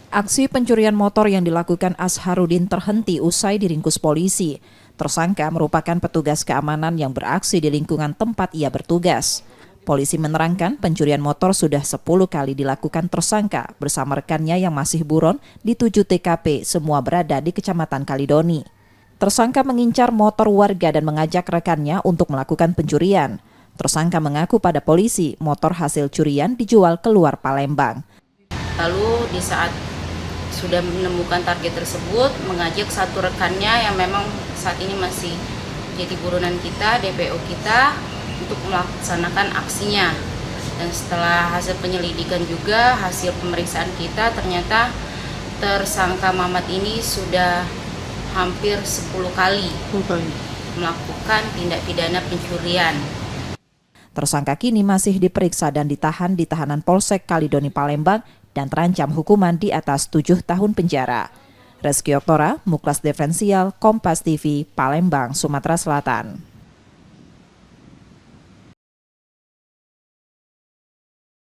Aksi pencurian motor yang dilakukan Azharudin terhenti usai diringkus polisi. Tersangka merupakan petugas keamanan yang beraksi di lingkungan tempat ia bertugas. Polisi menerangkan pencurian motor sudah 10 kali dilakukan tersangka bersama rekannya yang masih buron di 7 TKP, semua berada di Kecamatan Kalidoni. Tersangka mengincar motor warga dan mengajak rekannya untuk melakukan pencurian. Tersangka mengaku pada polisi motor hasil curian dijual keluar Palembang. Lalu di saat sudah menemukan target tersebut, mengajak satu rekannya yang memang saat ini masih jadi buronan kita, DPO kita, untuk melaksanakan aksinya. Dan setelah hasil penyelidikan juga, hasil pemeriksaan kita, ternyata tersangka Mamat ini sudah hampir 10 kali melakukan tindak pidana pencurian. Tersangka kini masih diperiksa dan ditahan di tahanan Polsek Kalidoni Palembang dan terancam hukuman di atas 7 tahun penjara. Reski Oktora, Muklas Diferensial, Kompas TV, Palembang, Sumatera Selatan.